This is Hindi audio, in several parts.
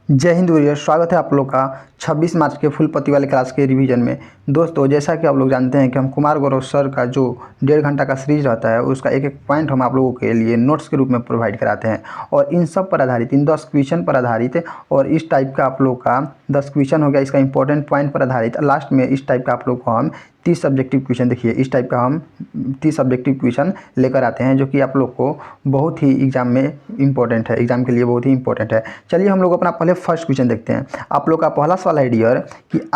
जय हिंद वीर, स्वागत है आप लोग का 26 मार्च के फुल पति वाले क्लास के रिवीजन में। दोस्तों, जैसा कि आप लोग जानते हैं कि हम कुमार गौरव सर का जो 1.5 घंटा का सीरीज रहता है उसका एक एक पॉइंट हम आप लोगों के लिए नोट्स के रूप में प्रोवाइड कराते हैं और इन सब पर आधारित, इन 10 क्वेश्चन पर आधारित और इस टाइप का आप लोग का 10 क्वेश्चन हो गया इसका इंपॉर्टेंट पॉइंट पर आधारित। लास्ट में इस टाइप का आप लोग को हम 30 सब्जेक्टिव क्वेश्चन, देखिए इस टाइप का हम 30 सब्जेक्टिव क्वेश्चन लेकर आते हैं जो कि आप लोग को बहुत ही एग्जाम में इंपॉर्टेंट है, एग्जाम के लिए बहुत ही इंपॉर्टेंट है। चलिए हम लोग अपना पहले फर्स्ट क्वेश्चन देखते हैं। आप लोग का पहला सवाल है डियर कि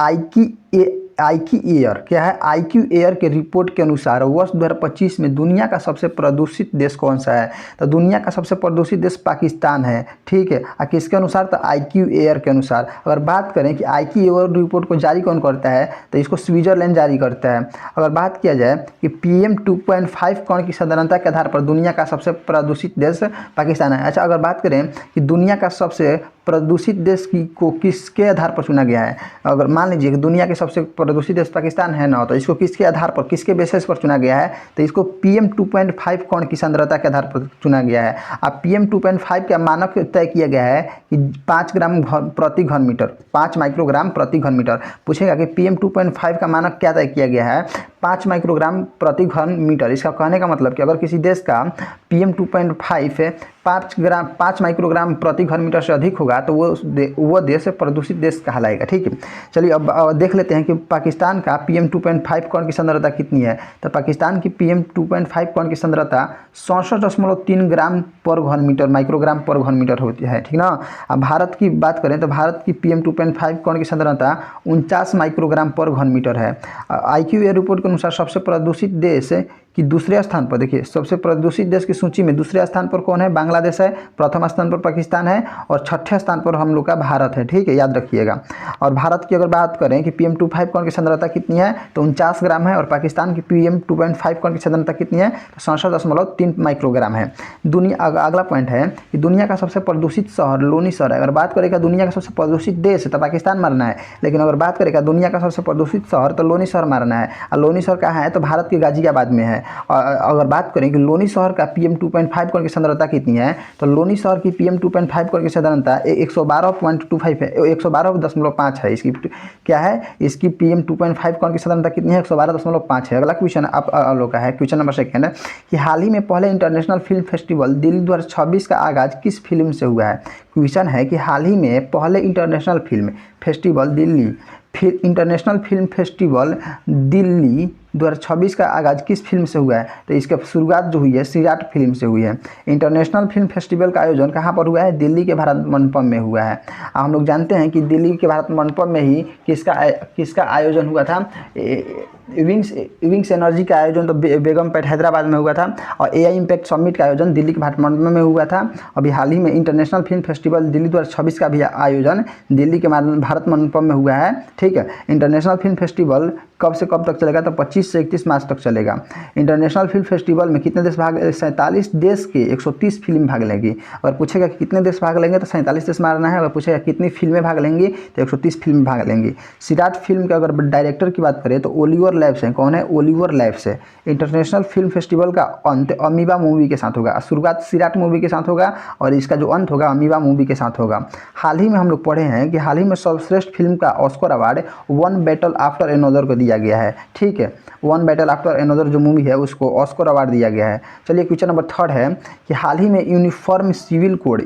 आईक्यू एयर क्या है। आईक्यू एयर के रिपोर्ट के अनुसार वर्ष 2025 में दुनिया का सबसे प्रदूषित देश कौन सा है। तो दुनिया का सबसे प्रदूषित देश पाकिस्तान है, ठीक है। और किसके अनुसार, तो आईक्यू एयर के अनुसार। अगर बात करें कि आईक्यू एयर रिपोर्ट को जारी कौन करता है, तो इसको स्विट्जरलैंड जारी करता है। अगर बात किया जाए कि PM 2.5 कण की साधारणता के आधार पर दुनिया का सबसे प्रदूषित देश पाकिस्तान है। अच्छा, अगर बात करें कि दुनिया का सबसे प्रदूषित देश को किसके आधार पर चुना गया है, अगर मान लीजिए कि दुनिया के सबसे प्रदूषित देश पाकिस्तान है ना, तो इसको किसके आधार पर, किसके बेसिस पर चुना गया है, तो इसको PM 2.5 कण की सांद्रता के आधार पर चुना गया है। अब PM 2.5 का मानक तय किया गया है कि 5 ग्राम प्रति घन मीटर, 5 माइक्रोग्राम प्रति घन मीटर। पूछेगा कि PM 2.5 का मानक क्या तय किया गया है, 5 माइक्रोग्राम प्रति घन मीटर। इसका कहने का मतलब कि अगर किसी देश का PM 2.5 5 माइक्रोग्राम प्रति घन मीटर से अधिक होगा तो वो देश प्रदूषित देश कहलाएगा, ठीक है। चलिए अब देख लेते हैं कि पाकिस्तान का PM 2.5 कण की सांद्रता कितनी है। तो पाकिस्तान की PM 2.5 कण की सांद्रता 67.3 ग्राम पर घन मीटर, माइक्रोग्राम पर घन मीटर होती है, ठीक ना। अब भारत की बात करें तो भारत की PM 2.5 कण की सांद्रता 49 माइक्रोग्राम पर घन मीटर है। आईक्यू एयर रिपोर्ट के अनुसार सबसे प्रदूषित देश कि दूसरे स्थान पर, देखिए सबसे प्रदूषित देश की सूची में दूसरे स्थान पर कौन है, बांग्लादेश है। प्रथम स्थान पर पाकिस्तान है और छठे स्थान पर हम लोग का भारत है, ठीक है, याद रखिएगा। और भारत की अगर बात करें कि PM 2.5 कण की सांद्रता कितनी है, तो 49 ग्राम है। और पाकिस्तान की PM 2.5 कण की सांद्रता कितनी है, तो 67.3 माइक्रोग्राम है। अगला पॉइंट है कि दुनिया का सबसे प्रदूषित शहर लोनी शहर है। अगर बात करेगा दुनिया का सबसे प्रदूषित देश तो पाकिस्तान मारना है, लेकिन अगर बात करेगा दुनिया का सबसे प्रदूषित शहर तो लोनी शहर मारना है। और लोनी शहर कहाँ है, तो भारत के गाजियाबाद में है। अगर बात करें कि लोनी शहर का PM 2.5 कण की सांद्रता कितनी है, तो लोनी शहर की PM 2.5 कण की सांद्रता 112.25 है, 112.5 है। इसकी क्या है, इसकी PM 2.5 कण की सांद्रता कितनी है, 112.5 है। अगला क्वेश्चन आप लोग का है, क्वेश्चन नंबर 2 कि हाल ही में पहले इंटरनेशनल फिल्म फेस्टिवल दिल्ली 2026 का आगाज किस फिल्म से हुआ है। क्वेश्चन है कि हाल ही में पहले international film festival Delhi international film festival Delhi 2026 का आगाज़ किस फिल्म से हुआ है। तो इसका शुरुआत जो हुई है सिराट फिल्म से हुई है। इंटरनेशनल फिल्म फेस्टिवल का आयोजन कहाँ पर हुआ है, दिल्ली के भारत मंडपम में हुआ है। हम लोग जानते हैं कि दिल्ली के भारत मंडपम में ही किसका आयोजन हुआ था, विंग्स एनर्जी का आयोजन तो बेगमपेट हैदराबाद में हुआ था। और AI इम्पैक्ट समिट का आयोजन दिल्ली के भारत मंडपम में हुआ था। अभी हाल ही में इंटरनेशनल फिल्म फेस्टिवल दिल्ली 2026 का भी आयोजन दिल्ली के भारत मंडपम में हुआ है, ठीक है। इंटरनेशनल फिल्म फेस्टिवल कब से कब तक चलेगा, तो 25 से 31 मार्च तक चलेगा। इंटरनेशनल फिल्म फेस्टिवल में कितने देश भाग, 47 देश के 130 फिल्म भाग लेंगी। अगर पूछेगा कि कितने देश भाग लेंगे तो 47 देश मारना है। अगर पूछेगा कितनी फिल्में भाग लेंगी तो 130 फिल्म भाग लेंगी। सिराट फिल्म के अगर डायरेक्टर की बात करें तो ओलिवर लैब्स है। कौन है, ओलिवर लैब्स है। इंटरनेशनल फिल्म फेस्टिवल का अंत अमीबा मूवी के साथ होगा। शुरुआत सिराट मूवी के साथ होगा और इसका जो अंत होगा अमीबा मूवी के साथ होगा। हाल ही में हम लोग पढ़े हैं कि हाल ही में सर्वश्रेष्ठ फिल्म का Oscar award one battle after another को दिया गया है, ठीक है। वन बैटल आफ्टर एनदर जो मूवी है उसको ऑस्कर अवार्ड दिया गया है। चलिए क्वेश्चन नंबर 3 है कि हाल ही में uniform civil code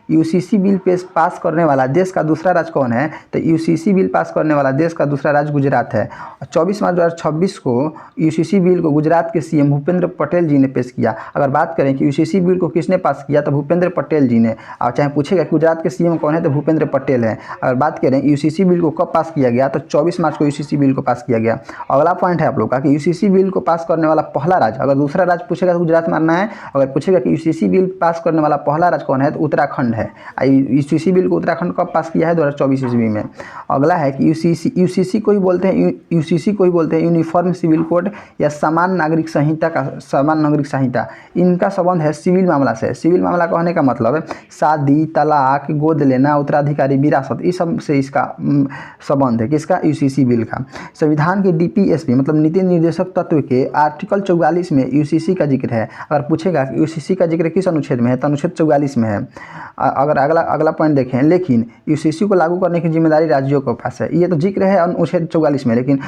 UCC bill pass करने वाला देश का दूसरा राज्य कौन है। तो UCC बिल पास करने वाला देश का दूसरा राज्य गुजरात है। 24 मार्च 2026 को UCC बिल को गुजरात के CM भूपेंद्र पटेल जी ने पेश किया। अगर बात करें कि UCC बिल को किसने पास किया, तो भूपेंद्र पटेल जी ने। और चाहे पूछेगा कि गुजरात के CM कौन है, तो भूपेंद्र पटेल है। अगर बात करें UCC बिल को कब पास किया गया, तो 24 मार्च को UCC बिल को पास किया गया। अगला पॉइंट है आप लोग का कि UCC बिल को पास करने वाला पहला राज्य, अगर दूसरा राज्य पूछेगा तो गुजरात मानना है। अगर पूछेगा कि UCC बिल पास करने वाला पहला राज्य कौन है, तो उत्तराखंड है। UCC बिल को उत्तराखंड कब पास किया है, 2024 ईस्वी में। अगला है कि UCC को ही बोलते हैं को ही बोलते हैं यूनिफॉर्म सिविल कोड या समान नागरिक संहिता। इनका संबंध है सिविल मामला से। सिविल मामला कहने का मतलब शादी, तलाक, गोद लेना, उत्तराधिकारी, विरासत, इस सब से इसका संबंध है। किसका? यूसीसी बिल का। संविधान के डीपीएसपी मतलब नीति निर्देशक तत्व के आर्टिकल 44 में यूसीसी का जिक्र है। अगर पूछेगा कि यूसीसी का जिक्र किस अनुच्छेद में है, तो अनुच्छेद 44 में है। अगर अगला पॉइंट देखें, लेकिन यूसीसी को लागू करने की जिम्मेदारी राज्यों के पास है। ये तो जिक्र है अनुच्छेद 44 में, लेकिन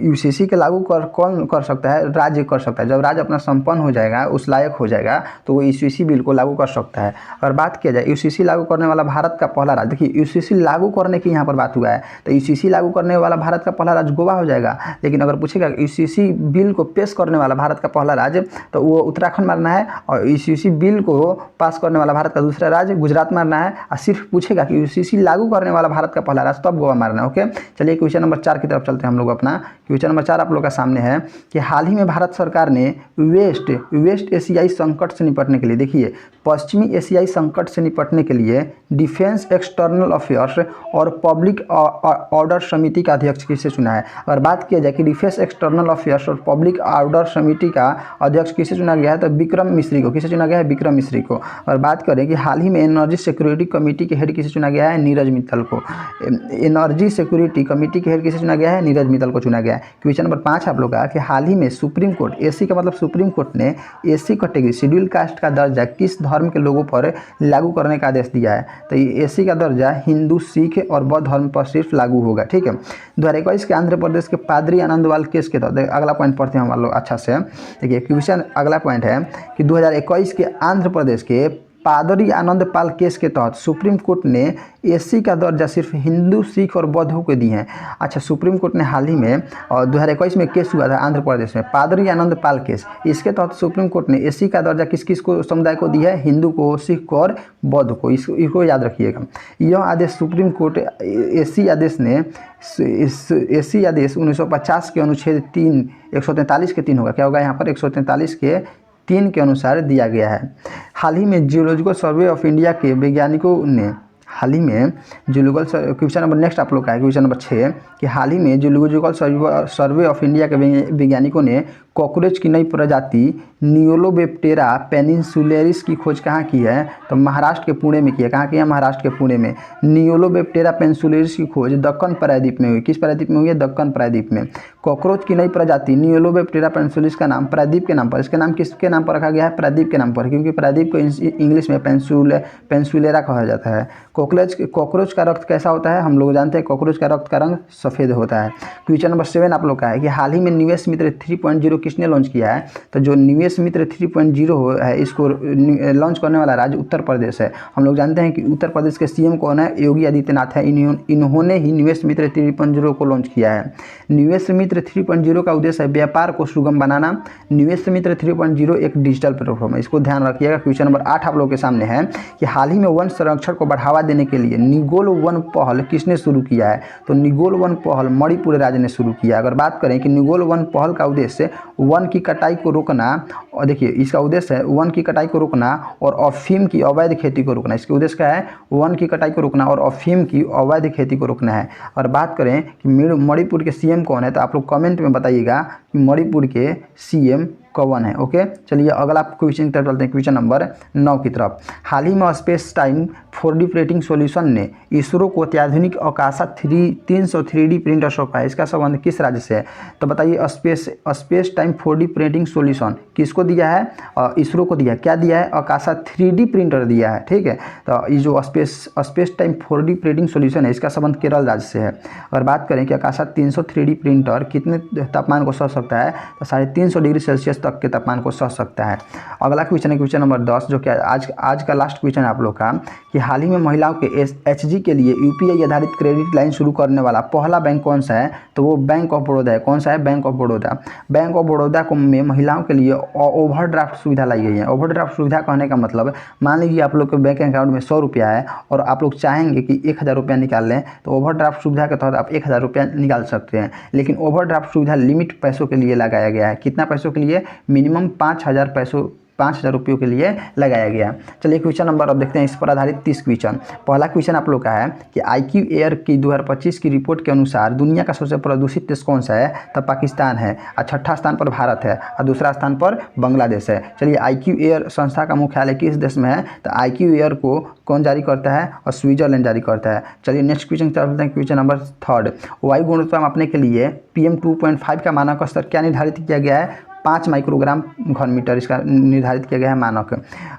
यूसीसी के लागू कौन कर सकता है? राज्य कर सकता है। जब राज्य अपना संपन्न हो जाएगा, उस लायक हो जाएगा, तो वो यूसीसी बिल को लागू कर सकता है। अगर बात किया जाए यूसीसी लागू करने वाला भारत का पहला राज्य, देखिए यूसीसी लागू करने की यहाँ पर बात हुआ है, तो यूसीसी लागू करने वाला भारत का पहला राज्य गोवा हो जाएगा। लेकिन अगर पूछेगा यूसीसी बिल को पेश करने वाला भारत का पहला राज्य, तो वो उत्तराखंड मानना है। और यूसीसी बिल को पास करने वाला भारत का दूसरा राज्य गुजरात मानना है। और सिर्फ पूछेगा कि यूसीसी लागू करने वाला भारत का पहला राज्य, तब गोवा मारना है। ओके, चलिए क्वेश्चन नंबर 4 की तरफ चलते हैं हम लोग अपना। क्वेश्चन नंबर 4 आप लोग का सामने है कि हाल ही में भारत सरकार ने वेस्ट एशियाई संकट से निपटने के लिए, देखिए पश्चिमी एशियाई संकट से निपटने के लिए डिफेंस एक्सटर्नल अफेयर्स और पब्लिक ऑर्डर समिति का अध्यक्ष किसे चुना है। अगर बात किया जाए कि डिफेंस एक्सटर्नल अफेयर्स और पब्लिक ऑर्डर समिति का अध्यक्ष किसे चुना गया है, तो विक्रम मिश्री को। किसे चुना गया है? विक्रम मिश्री को। और बात करें कि हाल ही में एनर्जी सिक्योरिटी कमेटी के हेड किसे चुना गया है? नीरज मित्तल को। एनर्जी सिक्योरिटी कमेटी के हेड किसे चुना गया है? नीरज मित्तल को चुना गया है। क्वेश्चन नंबर 5 आप लोग का कि हाल ही में सुप्रीम कोर्ट, एसी का मतलब सुप्रीम कोर्ट ने एसी कैटेगरी शेड्यूल कास्ट का दर्जा किस धर्म के लोगों पर लागू करने का आदेश दिया है। तो ये एसी का दर्जा हिंदू, सिख और बौद्ध धर्म पर सिर्फ लागू होगा। ठीक है। 2021 के आंध्र प्रदेश के पादरी आनंदवाल केस के तहत, अगला पॉइंट पढ़ते हैं हम लोग अच्छा से। देखिए क्वेश्चन अगला पॉइंट है कि 2021 के आंध्र प्रदेश के पादरी आनंदपाल केस के तहत सुप्रीम कोर्ट ने एसी का दर्जा सिर्फ हिंदू, सिख और बौद्धों को दी है। अच्छा, सुप्रीम कोर्ट ने हाल ही में 2021 में केस हुआ था आंध्र प्रदेश में, पादरी आनंदपाल केस। इसके तहत सुप्रीम कोर्ट ने एसी का दर्जा किस किस को समुदाय को दी है? हिंदू को, सिख को और बौद्ध को। इसको याद रखिएगा। यह आदेश सुप्रीम कोर्ट एसी आदेश 1950 के अनुच्छेद 143 के 3 होगा। क्या होगा यहाँ पर? 143 के 3 के अनुसार दिया गया है। हाल ही में जियोलॉजिकल सर्वे ऑफ इंडिया के वैज्ञानिकों ने क्वेश्चन नंबर नेक्स्ट आप लोग का है क्वेश्चन नंबर 6 कि हाल ही में जियोलॉजिकल सर्वे ऑफ इंडिया के वैज्ञानिकों ने कॉकरोच की नई प्रजाति नियोलोबैक्टेरा पेनिनसुलेरिस की खोज कहाँ की है? तो महाराष्ट्र के पुणे में की है। कहाँ की है? महाराष्ट्र के पुणे में। नियोलोबैक्टेरा पेनिनसुलेरिस की खोज दक्कन प्रायद्वीप में हुई। किस प्रायद्वीप में हुई है? दक्कन प्रायद्वीप में। कॉकरोच की नई प्रजाति नियोलोबैक्टेरा पेनिनसुलेरिस का नाम प्रायद्वीप के नाम पर, इसके नाम किसके नाम पर रखा गया है? प्रायद्वीप के नाम पर, क्योंकि प्रायद्वीप को इंग्लिश में पेनिनसुलेरा कहा जाता है। कॉकरोच का रक्त कैसा होता है? हम लोग जानते हैं कॉकरोच का रक्त का रंग सफ़ेद होता है। क्वेश्चन नंबर 7 आप लोग का है कि हाल ही में निवेश मित्र 3.0 किसने लॉन्च किया है? तो जो निवेश मित्र 3.0 है, इसको लॉन्च करने वाला राज्य उत्तर प्रदेश है। हम लोग जानते हैं कि उत्तर प्रदेश के सीएम कौन है? योगी आदित्यनाथ है। इन्होंने ही निवेश मित्र 3.0 को लॉन्च किया है। निवेश मित्र 3.0 का उद्देश्य है व्यापार को सुगम बनाना। निवेश मित्र 3.0 एक डिजिटल प्लेटफॉर्म है, इसको ध्यान रखिएगा। क्वेश्चन नंबर 8 आप लोग के सामने है कि हाल ही में वन संरक्षण को बढ़ावा देने के लिए निगोल वन पहल किसने शुरू किया है? तो निगोल वन पहल मणिपुर राज्य ने शुरू किया। अगर बात करें कि निगोल वन पहल का उद्देश्य वन की कटाई को रोकना, और देखिए इसका उद्देश्य है वन की कटाई को रोकना और अफीम की अवैध खेती को रोकना। इसके उद्देश्य क्या है? वन की कटाई को रोकना और अफीम की अवैध खेती को रोकना है। और बात करें कि मणिपुर के सीएम कौन है, तो आप लोग कमेंट में बताइएगा कि मणिपुर के सीएम कौन है। ओके, चलिए अगला क्वेश्चन की तरफ चलते हैं, क्वेश्चन नंबर 9 की तरफ। हाल ही में space time 4D printing solution ने इसरो को अत्याधुनिक अकाशा 300 3D प्रिंटर सौंपा है। इसका संबंध किस राज्य से है? तो बताइए space time 4D printing solution किसको दिया है? इसरो को दिया है। क्या दिया है? अकाशा 3D प्रिंटर दिया है। ठीक है, तो ये जो space time 4D printing solution है, इसका संबंध केरल राज्य से है। अगर बात करें कि अकाशा 300 3D प्रिंटर कितने तापमान को सह सकता है, तो 350 डिग्री सेल्सियस तक के तापमान को सह सकता है। अगला क्वेश्चन है क्वेश्चन नंबर 10, जो कि आज का लास्ट क्वेश्चन है आप लोग का कि हाल ही में महिलाओं के एचजी के लिए यूपीआई आधारित क्रेडिट लाइन शुरू करने वाला पहला बैंक कौन सा है? तो वो बैंक ऑफ बड़ौदा है। कौन सा है? Bank of Baroda. Bank of Baroda में महिलाओं के लिए ओवरड्राफ्ट सुविधा लाई गई है। ओवरड्राफ्ट सुविधा कहने का मतलब, मान लीजिए आप लोग के बैंक अकाउंट में 100 रुपया है और आप लोग चाहेंगे कि 1000 रुपया निकाल लें, तो ओवरड्राफ्ट सुविधा के तहत आप 1000 रुपया निकाल सकते हैं। लेकिन ओवरड्राफ्ट सुविधा लिमिट पैसों के लिए लगाया गया है। कितना पैसों के लिए? मिनिमम 5000 पैसों 5,000 रुपयों के लिए लगाया गया। चलिए क्वेश्चन नंबर अब देखते हैं इस पर आधारित 30 क्वेश्चन। पहला क्वेश्चन आप लोग का है कि IQ एयर की 2025 की रिपोर्ट के अनुसार दुनिया का सबसे प्रदूषित देश कौन सा है? तब पाकिस्तान है, और छठा स्थान पर भारत है, और दूसरा स्थान पर बांग्लादेश है। चलिए IQ एयर संस्था का मुख्यालय किस देश में है? तो IQ एयर को कौन जारी करता है? और स्विट्जरलैंड जारी करता है। चलिए नेक्स्ट क्वेश्चन चलते हैं, क्वेश्चन नंबर 3। वायु गुणवत्ता मापने के लिए PM 2.5 का मानक स्तर क्या निर्धारित किया गया है? 5 माइक्रोग्राम घन मीटर इसका निर्धारित किया गया है मानक।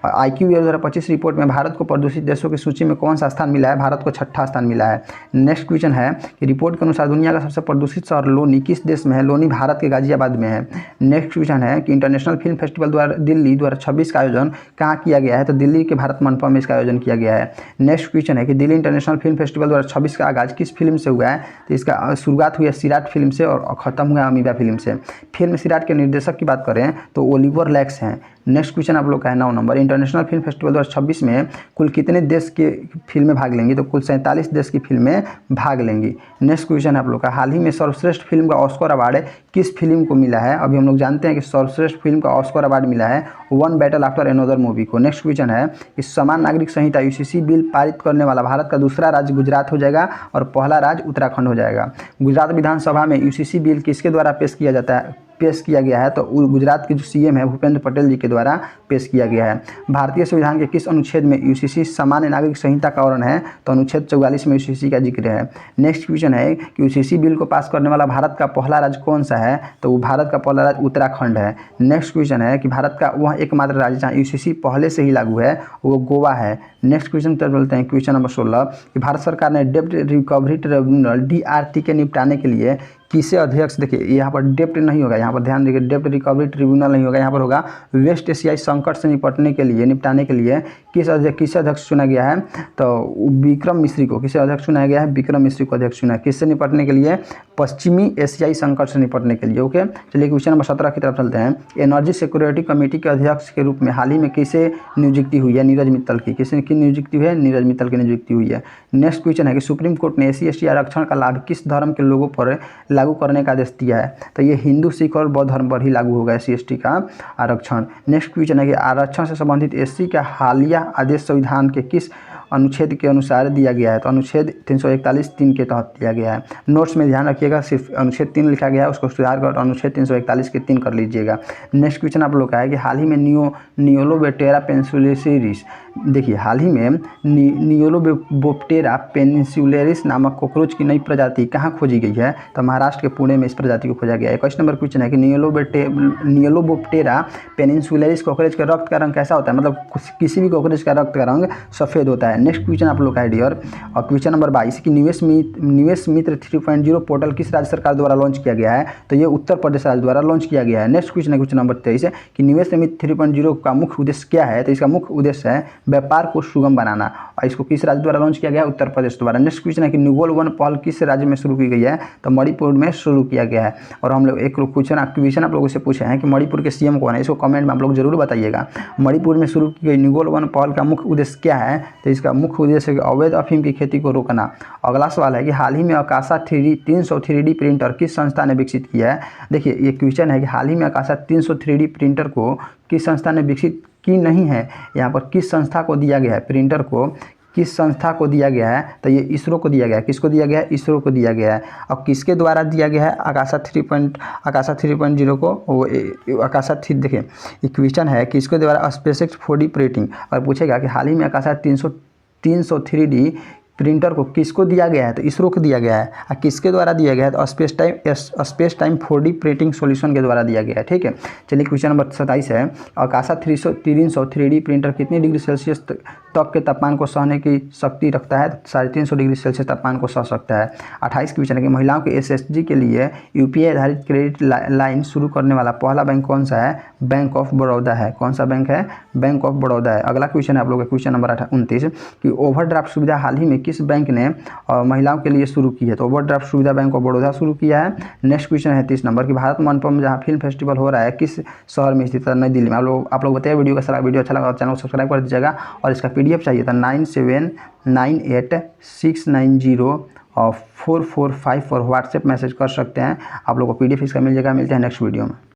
IQ एयर 2025 रिपोर्ट में भारत को प्रदूषित देशों की सूची में कौन सा स्थान मिला है? भारत को छठा स्थान मिला है। नेक्स्ट क्वेश्चन है कि रिपोर्ट के अनुसार दुनिया का सबसे प्रदूषित शहर लोनी किस देश में है? लोनी भारत के गाजियाबाद में है। नेक्स्ट क्वेश्चन है कि इंटरनेशनल फिल्म फेस्टिवल द्वारा दिल्ली 2026 का आयोजन कहाँ किया गया है? तो दिल्ली के भारत मंडपम में इसका आयोजन किया गया है। नेक्स्ट क्वेश्चन है कि दिल्ली इंटरनेशनल फिल्म फेस्टिवल 2026 का आगाज किस फिल्म से हुआ है? तो इसका शुरुआत हुई है सिराट फिल्म से और ख़त्म हुआ अमीबा फिल्म से। फिल्म सिराट के निर्देशक की बात करें तो ओलिवर लैक्स हैं। नेक्स्ट क्वेश्चन आप लोग का है 9 नंबर। इंटरनेशनल फिल्म फेस्टिवल 2026 में कुल कितने देश की फिल्में भाग लेंगी? तो कुल 47 देश की फिल्में भाग लेंगी। नेक्स्ट क्वेश्चन आप लोग का हाल ही में सर्वश्रेष्ठ फिल्म का ऑस्कर अवार्ड किस फिल्म को मिला है? अभी हम लोग जानते हैं कि सर्वश्रेष्ठ फिल्म का ऑस्कर अवार्ड मिला है one battle after another movie को। नेक्स्ट क्वेश्चन है कि समान नागरिक संहिता UCC बिल पारित करने वाला भारत का दूसरा राज्य गुजरात हो जाएगा और पहला राज्य उत्तराखंड हो जाएगा। गुजरात विधानसभा में UCC बिल किसके द्वारा पेश किया गया है? तो गुजरात के जो CM है भूपेंद्र पटेल जी के द्वारा पेश किया गया है। भारतीय संविधान के किस अनुच्छेद में UCC सामान्य नागरिक संहिता का वर्णन है? तो अनुच्छेद 44 में UCC का जिक्र है। नेक्स्ट क्वेश्चन है कि UCC बिल को पास करने वाला भारत का पहला राज्य कौन सा है? तो भारत का पहला राज्य उत्तराखंड है। नेक्स्ट क्वेश्चन है कि भारत का वह एकमात्र राज्य जहाँ UCC पहले से ही लागू है वो गोवा है। नेक्स्ट क्वेश्चन पर बोलते हैं क्वेश्चन नंबर 16 कि भारत सरकार ने डेब्ट रिकवरी ट्रिब्यूनल DRT के निपटाने के लिए किसे अध्यक्ष, देखिए यहाँ पर डेप्ट नहीं होगा, यहाँ पर ध्यान देखिए डेप्ट रिकवरी ट्रिब्यूनल नहीं होगा, यहाँ पर होगा वेस्ट एशियाई संकट से निपटने के लिए किसे अध्यक्ष चुना गया है? तो विक्रम मिश्री को किसे अध्यक्ष चुना गया है? विक्रम मिश्री को अध्यक्ष चुना है। किससे निपटने के लिए? पश्चिमी एशियाई संकट से निपटने के लिए। ओके चलिए क्वेश्चन नंबर 17 की तरफ चलते हैं। एनर्जी सिक्योरिटी कमेटी के अध्यक्ष के रूप में हाल ही में किसे नियुक्ति हुई है? नीरज मित्तल की। किसने की नियुक्ति हुई है? नीरज मित्तल की नियुक्ति हुई है। नेक्स्ट क्वेश्चन है कि सुप्रीम कोर्ट ने SC/ST आरक्षण का लाभ किस धर्म के लोगों पर लागू करने का आदेश दिया है? तो ये हिंदू, सिख और बौद्ध धर्म पर ही लागू होगा SC/ST का आरक्षण। नेक्स्ट क्वेश्चन है कि आरक्षण से संबंधित SC का हालिया आदेश संविधान के किस अनुच्छेद के अनुसार दिया गया है? तो अनुच्छेद 341(3) के तहत दिया गया है। नोट्स में ध्यान रखिएगा सिर्फ अनुच्छेद 3 लिखा गया है, उसको सुधार कर अनुच्छेद 341 के 3 कर लीजिएगा। नेक्स्ट क्वेश्चन आप लोग का है कि हाल ही में नियोलोबैक्टेरिया पेनिन्सुलेरिस, देखिए हाल ही में नियोलोबैक्टेरिया पेनिन्सुलेरिस नामक कॉकरोच की नई प्रजाति कहाँ खोजी गई है? तो महाराष्ट्र के पुणे में इस प्रजाति को खोजा गया है। 21 नंबर क्वेश्चन है कि नियोलोबैक्टेरिया पेनिन्सुलेरिस कॉकरोच का रक्त का रंग कैसा होता है? मतलब किसी भी कॉकरोच का रक्त का रंग सफ़ेद होता है। नेक्स्ट क्वेश्चन आप लोग का है डियर और क्वेश्चन नंबर 22 की निवेश मित्र 3.0 पोर्टल किस राज्य सरकार द्वारा लॉन्च किया गया है? तो ये उत्तर प्रदेश राज्य द्वारा लॉन्च किया गया है। नेक्स्ट क्वेश्चन है क्वेश्चन नंबर 23 है कि निवेश मित्र 3.0 का मुख्य उद्देश्य क्या है? तो इसका मुख्य उद्देश्य है व्यापार को सुगम बनाना और इसको किस राज्य द्वारा लॉन्च किया गया है? उत्तर प्रदेश द्वारा। नेक्स्ट क्वेश्चन है कि न्यूगोल वन पहल किस राज्य में शुरू की गई है? तो मणिपुर में शुरू किया गया है। और हम लोग एक क्वेश्चन आप लोगों से पूछे हैं कि मणिपुर के CM कौन है? इसको कमेंट में आप लोग जरूर बताइएगा। मणिपुर में शुरू की गई न्यूगोल वन पहल का मुख्य उद्देश्य क्या है? तो इसका मुख्य उद्देश्य है अवैध अफीम की खेती को रोकना। अगला सवाल है कि हाल ही में आकाशा 300 3D प्रिंटर किस संस्था ने विकसित किया है? देखिए ये क्वेश्चन है कि हाल ही में आकाशा 300 3D प्रिंटर को किस संस्था ने विकसित की नहीं है, यहाँ पर किस संस्था को दिया गया है? प्रिंटर को किस संस्था को दिया गया है? तो ये इसरो को दिया गया है। किसको दिया गया है? इसरो को दिया गया है। और किसके द्वारा दिया गया है? आकाशा 3.0 को वो आकाशा 3, देखिए ये क्वेश्चन है कि इसके द्वारा स्पेसएक्स 4D प्रिंटिंग, और पूछेगा कि हाल ही में आकाशा 300 3D प्रिंटर को किसको दिया गया है? तो इसरो को दिया गया है। और किसके द्वारा दिया गया है? तो space time 4D printing solution के द्वारा दिया गया है। ठीक है चलिए क्वेश्चन नंबर 27 है आकाशा 300 3D प्रिंटर कितनी डिग्री सेल्सियस तक के तापमान को सहने की शक्ति रखता है? 350 डिग्री सेल्सियस तापमान को सह सकता है। 28 क्वेश्चन है कि महिलाओं के SSG के लिए UPI आधारित क्रेडिट लाइन शुरू करने वाला पहला बैंक कौन सा है? बैंक ऑफ बड़ौदा है। कौन सा बैंक है? बैंक ऑफ बड़ौदा है। अगला क्वेश्चन है आप लोग का क्वेश्चन नंबर 29 कि ओवरड्राफ्ट सुविधा हाल ही में किस बैंक ने महिलाओं के लिए शुरू की है? तो ओवरड्राफ्ट सुविधा बैंक ऑफ बड़ौदा शुरू किया है। नेक्स्ट क्वेश्चन है 30 नंबर कि भारत मंडपम में जहाँ फिल्म फेस्टिवल हो रहा है किस शहर में स्थित है? नई दिल्ली में। आप लोग बताइए वीडियो अच्छा लगा चैनल को सब्सक्राइब कर दीजिएगा और इसका PDF चाहिए था 9798690445 पर व्हाट्सएप मैसेज कर सकते हैं। आप लोग को PDF इसका मिल जाएगा। मिलते हैं नेक्स्ट वीडियो में।